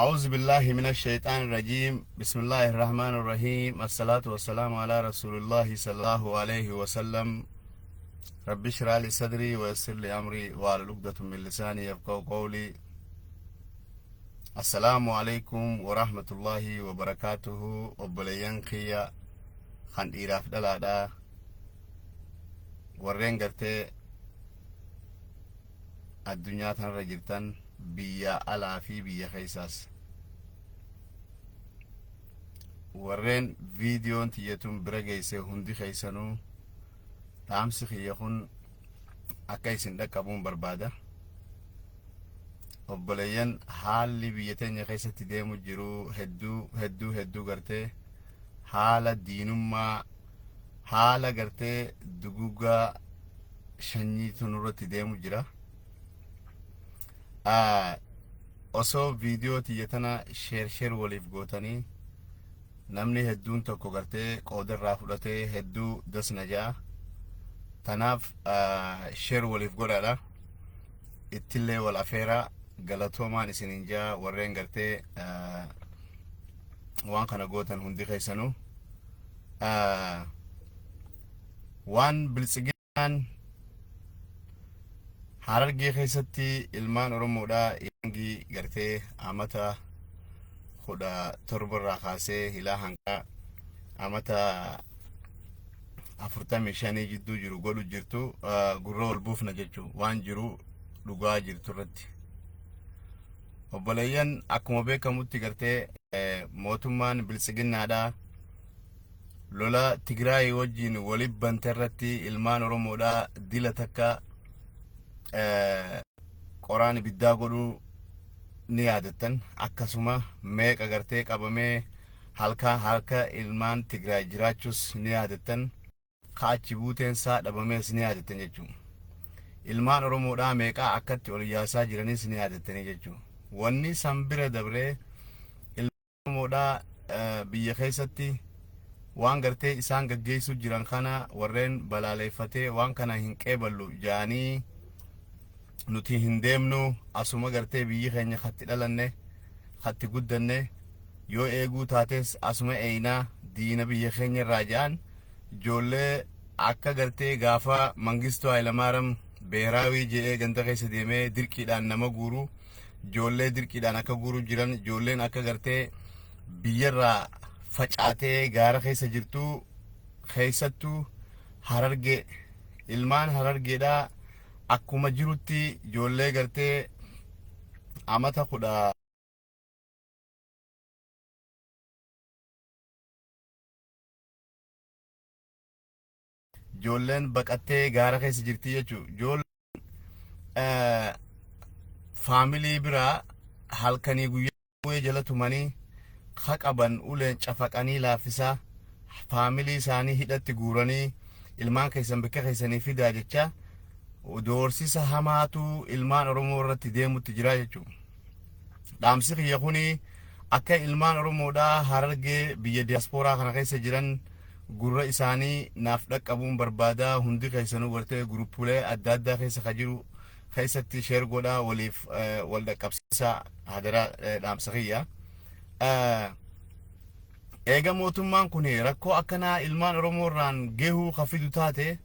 أعوذ بالله من الشيطان الرجيم. بسم الله الرحمن الرحيم. الصلاة والسلام على رسول الله صلى الله عليه وسلم. رب اشرح لي صدري ويسر لي أمري واحلل عقدة من لساني يفقهوا قولي. السلام عليكم ورحمة الله وبركاته. وبليان خيا خان إيراف دلادا ورين قرتي الدنيا تنرجلتن biyya alaa fi biyya keessaas warreen viidiyoon tiyyatuun bira geesse hundi keessanuu dhaamsi kiyya kun akka isin dhaqqabuun barbaada. Obboleeyyan haalli biyya teenya keessatti deemu jiru hedduu gartee haala diinummaa, haala gartee dugugaa shanyiitu nurratti deemu jira. Osoo viidiyoo tiyyatana sheer waliif gootanii namni hedduun tokko gartee qoodarraa fudhatee hedduu dasna ja'a. Tanaaf sheer waliif godhaadha. Ittillee wal afeeraa galatoomaan isiniin ja'a warreen gartee waan kana gootan hundi keessanuu. Waan biltsiginaan Harargee keessatti ilmaan Oromoodhaa yaangii gartee amata 17 kaasee hilaa hanga amata 45 jidduu jiru godhu jirtu gurra ol buufna jechuu waan jiru dhugaa jirtu irratti. Obboleeyyan akkuma beekamutti gartee mootummaan biltsiginnaadhaa lola Tigraay wajjin waliif bante irratti ilmaan Oromoodhaa dila takka qoraan ibiddaa godhuu ni yaadattan. Akkasuma meeqa gartee qabamee halka ilmaan Tigraay jiraachuus ni yaadattan. Kaachi buuteensaa dhabamees ni yaadattan jechuudha. Ilmaan Oromoodhaa meeqaa akkatti ol yaasaa jiranis ni yaadattanii jechuudha. Wanni san bira dabree ilmaan Oromoodhaa biyya keessatti waan gartee isaan gaggeessuu jiran kana warreen balaaleeffatee waan kana hin qeeballu jaanii nuti hin deemnu asuma gartee biyyi keenya khatti dhalanne khatti guddanne yoo eeguu taates asuma eeyinaa diina biyya keenya irraa ja'an ijoollee akka gartee gaafa Mangistuu Hayilamaariyaam beeraawii jedhee ganda keessa deemee dirqiidhaan nama guuru ijoollee dirqiidhaan akka guuru jiran ijoolleen akka gartee biyyarraa facaatee gaara keessa jirtu keessattuu Harargee ilmaan Harargeedhaa akkuma jirutti ijoollee gartee amata 10 ijoolleen baqattee gaara keessa jirti jechuudha. Ijoolleen faamilii biraa halkanii guyyaa jala tumanii qaban uleen cafaqanii laaffisaa faamilii isaanii hidhatti guuranii ilmaan keessan bakka keessanii fidaa jecha doorsisa hamaatu ilmaan Oromoo irratti deemutti jira jechuudha. Dhaamsi kiyya kuni akka ilmaan Oromoodhaa Harargee biyya diiyaaspooraa kana keessa jiran gurra isaanii naaf dhaqqabuun barbaada. Hundi keessanuu gartee gurupuulee adda addaa keessa ka jiru keessatti sheer godhaa waliif wal dhaqqabsiisaa hadara dhaamsa kiyya. Eega mootummaan kun rakkoo akkanaa ilmaan Oromoo irraan gahuu kafidu taate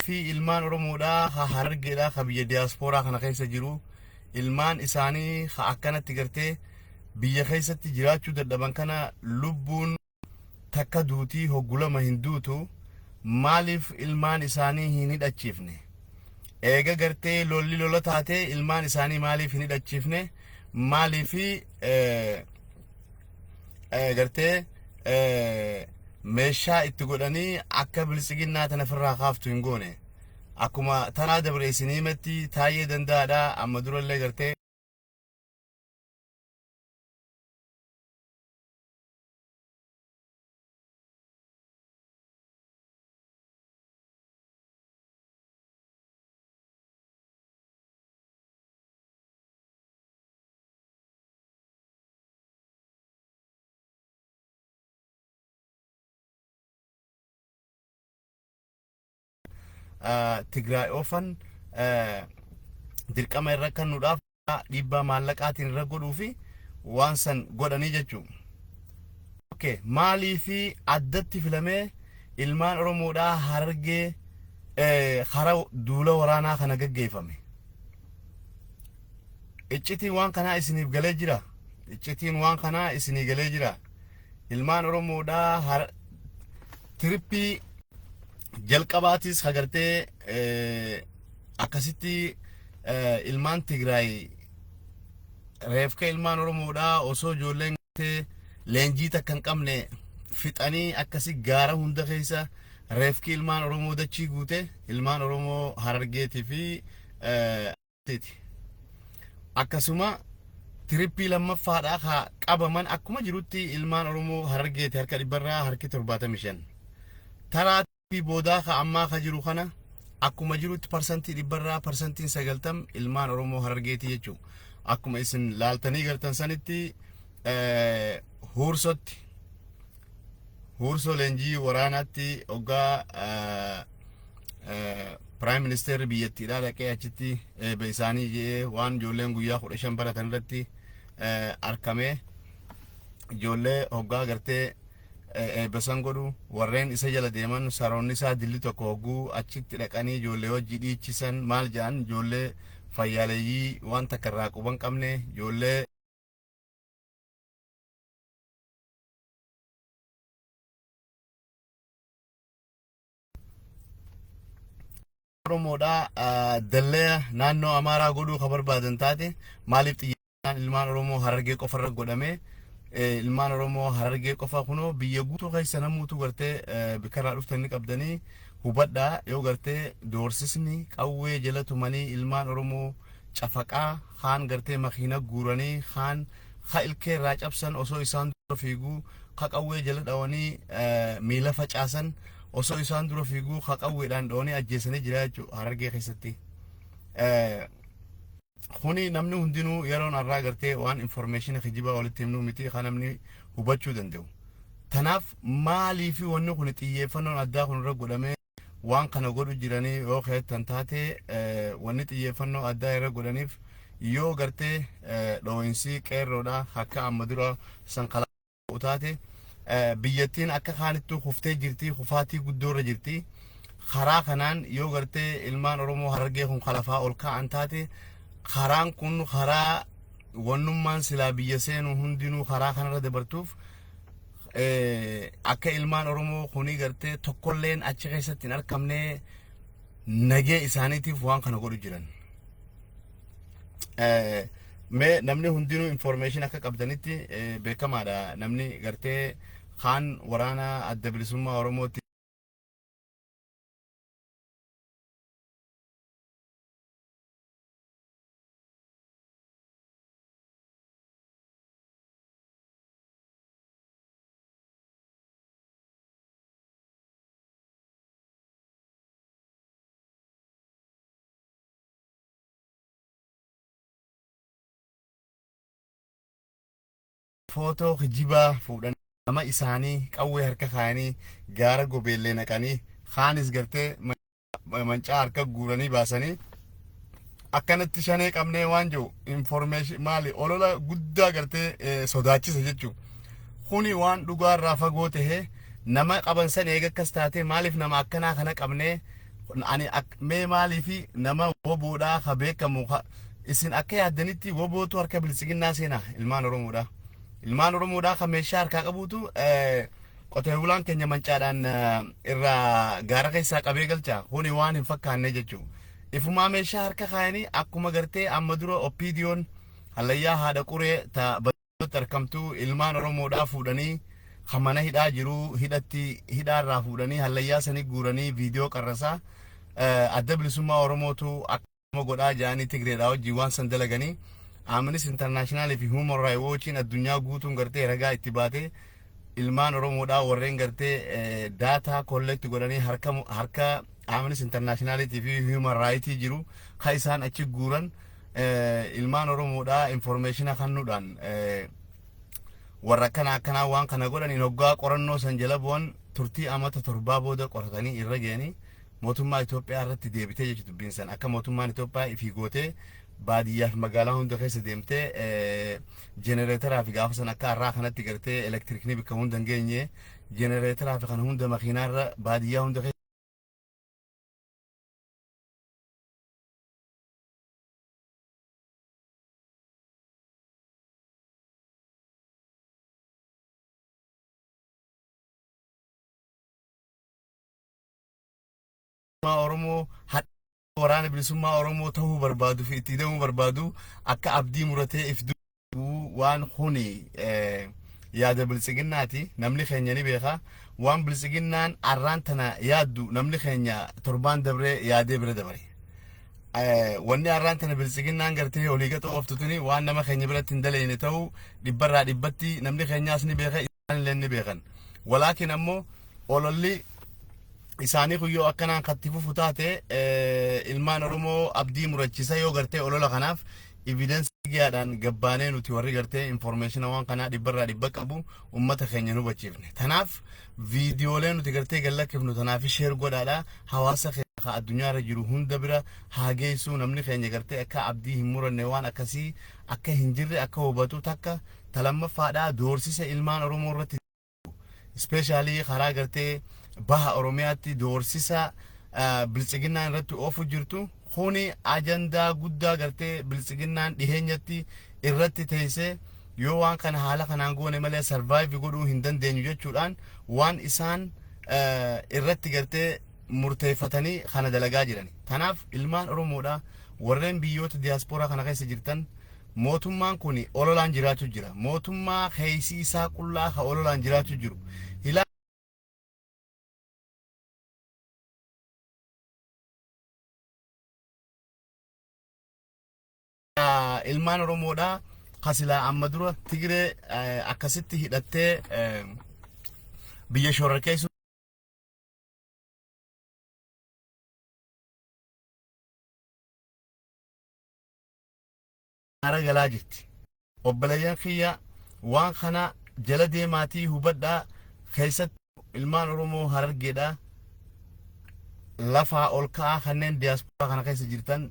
fi ilmaan Oromoodhaa Harargeedhaa ka biyya diiyaaspooraa kana keessa jiru ilmaan isaanii akkanatti gartee biyya keessatti jiraachuu dadhaban kana lubbuun takka duutii hoggulama hin duutu maaliif ilmaan isaanii hin hidhachiifne? Eega gartee lolli lola taatee ilmaan isaanii maaliif hin hidhachiifne? Maaliif gartee meeshaa itti godhanii akka biltsiginnaa tana firraa kaaftu hin goone? Akkuma tanaa dabre isinii matti taayee danda'aadha. Amma durallee gartee Tigraay ofan dirqama irra kennuudhaaf dhiibbaa maallaqaatiin irra godhuu fi waan san godhanii jechuudha. Okay, maalii fi addatti filamee ilmaan Oromoodhaa Harargee hara duula waraanaa kana gaggeeffame. Iccitiin waan kanaa isiniif galee jira. Iccitiin waan kanaa isinii galee jira. Ilmaan Oromoodhaa tirippii jalqabaatis hagartee akkasitti ilmaan Tigraay reefka ilmaan Oromoodhaa osoo ijoolleen leenjii takka hin qabne fixanii akkasi gaara hunda keessa reefki ilmaan Oromoo dachii guute ilmaan Oromoo Harargeetii fi akkasuma tirippii lammaffaadhaa ka qabaman akkuma jirutti ilmaan Oromoo Harargeetii harka 175 taraa fi boodaa ka ammaa ka jiru kana akkuma jirutti parsantii 90% ilmaan Oromoo Harargeetii jechuudha. Akkuma isin laaltanii gartan sanitti huursoo leenjii waraanaatti hoggaa Prime Minister biyyattiidhaa dhaqee achitti isaanii jedhee waan ijoolleen guyyaa 15 baratan irratti arkamee ijoollee hoggaa gartee eebbisan godhu warreen isa jala deeman saroonni isaa dilli tokko hogguu achitti dhaqanii ijoollee wajji dhiichisan maal jedhan ijoollee fayyaaleeyyii waan takka irraa quban qabne ijoollee Oromoodhaa dallee naannoo Amaaraa godhuu ka barbaadan taate maaliif xiyyeeffannaan ilmaan Oromoo Harargee qofa irra godhame ilmaan Oromoo Harargee qofa kunoo biyya guutuu keessa namuutu gartee bikarraa dhuftanii qabdanii hubadhaa yoo gartee doorsisni qawwee jala tumanii ilmaan Oromoo cafaqaa kaan gartee makiina guuranii kaan ka ilkee irraa cabsan osoo isaan dura fiiguu ka qawwee jala dhawanii miila facaasan osoo isaan dura fiiguu ka qawweedhaan dhawanii ajjeesanii jira jechuudha Harargee keessatti. Kuni namni hundinuu yeroon irraa gartee waan information kijibaa walitti himnuu miti kan namni hubachuu danda'u. Tanaaf maalii fi wanni kun xiyyeeffannoon addaa kun irra godhamee waan kana godhu jiranii yoo keettan taate wanni xiyyeeffannoo addaa irra godhaniif yoo gartee dhoohinsi qeerroodha akka amma dura sanqalaa taate biyyattiin akka kaanittuu kuftee jirti kufaatii guddoo irra jirti. Karaa kanaan yoo gartee ilmaan Oromoo Harargee kun kalafaa ol ka'an taate karaan kun karaa wannummaan silaa biyya seenu hundinuu karaa kanarra dabartuuf akka ilmaan Oromoo kuni gartee tokkolleen achi keessatti hin argamne nagee isaaniitiif waan kana godhu jiran. Mee namni hundinuu information akka qabdanitti beekamaadha. Namni gartee kaan waraana adda bilisummaa Oromootti footoo kijibaa fuudhan nama isaanii qawwee harka kaayanii gaara gobeellee naqanii kaanis gartee mancaa harka guuranii baasanii akkanatti shanee qabnee waan jiru information maali olola guddaa gartee sodaachisa jechuudha. Kuni waan dhugaa irraa fagoo tahee nama qaban san eega akkas taate maaliif nama akkanaa kana qabnee ani mee maaliifi nama woboodhaa ka beekamu isin akka yaaddanitti wobootu harka bilisiginnaa seenaa ilmaan Oromoodhaa. Ilmaan Oromoodhaa kan meeshaa harkaa qabuutu qotee bulaan keenya mancaadhaan irraa gaara keessaa qabee galcha. Kuni waan hin fakkaanne jechuudha. Ifumaa meeshaa harka kaayanii akkuma gartee amma dura Oppiidiyoon hallayyaa haadha quree baddootti argamtu ilmaan Oromoodhaa fuudhanii kan mana hidhaa jiru hidhaarraa fuudhanii hallayyaa sanii guuranii viidiyoo qarrasaa adda bilisummaa Oromootu akkuma godhaa jedhanii Tigreedhaa wajjin waan san dalaganii Amnesty International fi Human Rights Watch addunyaa guutuun gartee ragaa itti baatee ilmaan Oromoodhaa warreen gartee data collect godhanii harka Amnesty International fi Human Rights jiru ka isaan achi guuran ilmaan Oromoodhaa information kannuudhaan warra kana waan kana godhanii hoggaa qorannoo san jala bu'an turtii amata 7 booda qoratanii irra geenii mootummaa Itoophiyaa irratti deebitee jechuudha dubbiin san akka mootummaan Itoophiyaa ifii gootee baadiyyaaf magaalaa hunda keessa deemtee jenereetaraa fi gaafa sana akka har'aa kanatti gartee elektirikni bakka hunda hin geenye jenereetaraa fi kana hunda makiinaarra baadiyyaa hunda keessa Oromoo waraana bilisummaa Oromoo ta'uu barbaadu fi itti deemuu barbaadu akka abdii muratee if waan kuni yaada bilisiginnaati namni keenya ni beeka waan bilisiginnaan arraan tana yaaddu namni keenya torbaan dabre yaadee bira dabare wanni arraan tana bilisiginnaan gartee olii gata oftutuni waan nama keenya biratti hin daleene ta'uu dhibbarraa dhibbatti namni keenyaas ni beeka isaan illee ni beekan walaakin ammoo ololli isaanii kuyyoo akkanaan kattifu futaate ilmaan Oromoo abdii murachisa yoo gartee olola kanaaf evidence giyaadhaan gabbaanee nuti warri gartee information waan kanaa dhibbarraa dhibba qabu ummata keenya nu hubachiifne tanaaf viidiyoolee nuti gartee gallakkifnu tanaaf share godhaadha hawaasa keenya addunyaarra jiru hunda bira haa geessu namni keenya gartee akka abdii hin muranne waan akkasii akka hin jirre akka hubatu takka talamaffaadha doorsisa ilmaan Oromoo irratti especially karaa gartee baha Oromiyaatti doorsisa bilisiginnaan irratti oofu jirtu kuni ajandaa guddaa gartee bilisiginnaan dhiheenyatti irratti teessee yoo waan kana haala kanaan goone malee survive godhuu hin dandeenyu jechuudhaan waan isaan irratti gartee murteeffatanii kana dalagaa jiran kanaaf ilmaan Oromoodha warreen biyyoota diaspora kana keessa jirtan mootummaan kuni ololaan jiraatu jira mootummaa keessi isaa qullaa ka ololaan jiraatu jiru ilmaan Oromoodha kasila amma dura Tigree akkasitti hidhattee biyya shororkeessu ara galaa jirti obboleeyyan kiyya waan kana jala deemaatii hubadhaa keessatti ilmaan Oromoo Harargeedha lafaa ol ka'aa kanneen diaspora kana keessa jirtan